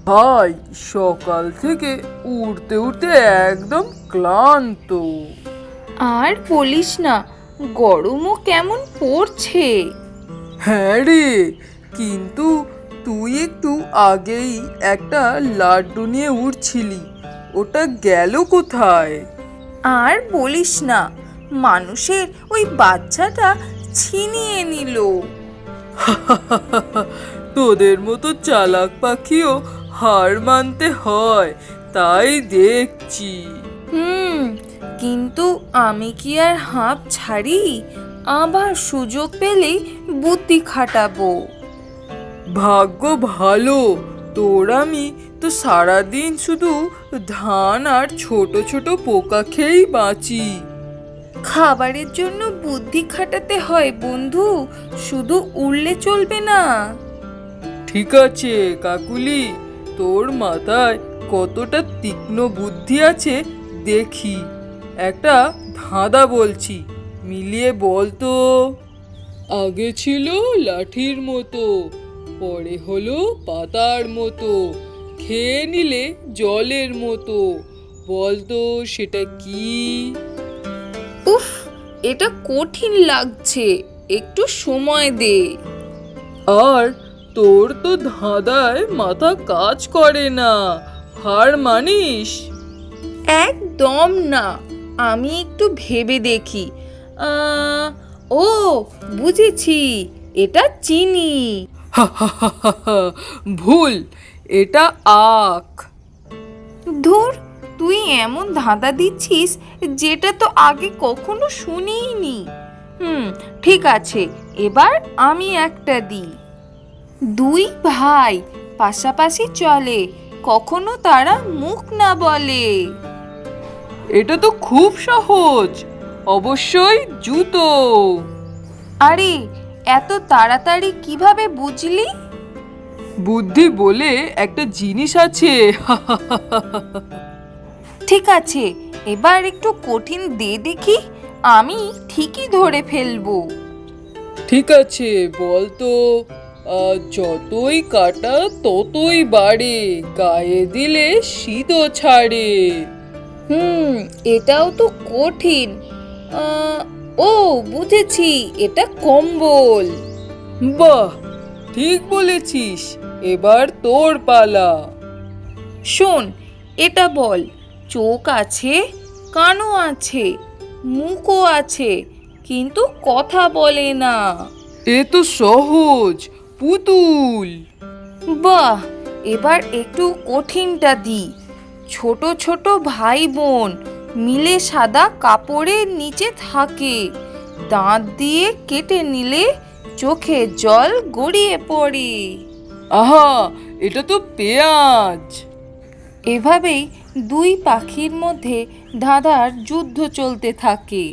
ভাই, সকাল থেকে উড়তে উড়তে একদম ক্লান্ত। আর বলিস না, গরমও কেমন পড়ছে। হ্যাঁ রে, কিন্তু তুই একটু আগেই একটা লাড্ডু নিয়ে উড়ছিলি, ওটা গেল কোথায়? আর বলিস না, মানুষের ওই বাচ্চাটা ছিনিয়ে নিল। তোদের মতো চালাক পাখিও হার মানতে হয়, তাই দেখছি। কিন্তু আমি কি আর হাঁপ ছাড়ি? আবার সুযোগ পেলেই বুদ্ধি খাটাবো। ভাগ্য ভালো তোর, আমি তো সারাদিন শুধু ধান আর ছোট ছোট পোকা খেয়েই বাঁচি। খাবারের জন্য বুদ্ধি খাটাতে হয় বন্ধু, শুধু উড়লে চলবে না। ঠিক আছে কাকুলি, তোর মাথায় কতটা তীক্ষ্ণ বুদ্ধি আছে দেখি। একটা ধাঁধা বলছি, মিলিয়ে বল তো। আগে ছিল লাঠির মতো, পরে হলো পাতার মতো, খেয়ে নিলে জলের মতো, বল তো সেটা কি? উফ, এটা কঠিন লাগছে, একটু সময় দে। আর তোর তো ধাঁধায় মাথা কাজ করে না, হার মানিস? একদম না, আমি একটু ভেবে দেখি। ও, বুঝেছি, এটা চিনি। ভুল, এটা আখ। ধুর, তুই এমন ধাঁধা দিচ্ছিস যেটা তো আগে কখনো শুনিনি। ঠিক আছে, এবার আমি একটা দিই। দুই ভাই পাশাপাশি চলে, কখনো তারা মুখ না বলে। এটা তো খুব সহজ, অবশ্যই জুতো। আরে, এত তাড়াতাড়ি কিভাবে বুঝলি? বুদ্ধি বলে একটা জিনিস আছে। ঠিক আছে, এবার একটু কঠিন দে দেখি, আমি ঠিকই ধরে ফেলবো। ঠিক আছে, বল তো। যতই কাটা ততই বাড়ে, গায়ে দিলে শীতও ছাড়ে। এটাও তো কঠিন। ও, বুঝেছি, এটা কম্বল। বাহ, ঠিক বলেছিস, এবার তোর পালা। শোন, এটা বল, চোখ আছে, কানও আছে, মুখও আছে, কিন্তু কথা বলে না। এ তো সহজ, পুতুল। বাহ, এবার একটু কঠিনটা দি। ছোট ছোট ভাই বোন মিলে সাদা কাপড়ের নিচে থাকে, দাঁত দিয়ে কেটে নিলে চোখে জল গড়িয়ে পড়ে। আহা, এটা তো পেঁয়াজ। এভাবেই দুই পাখির মধ্যে ধাঁধার যুদ্ধ চলতে থাকে।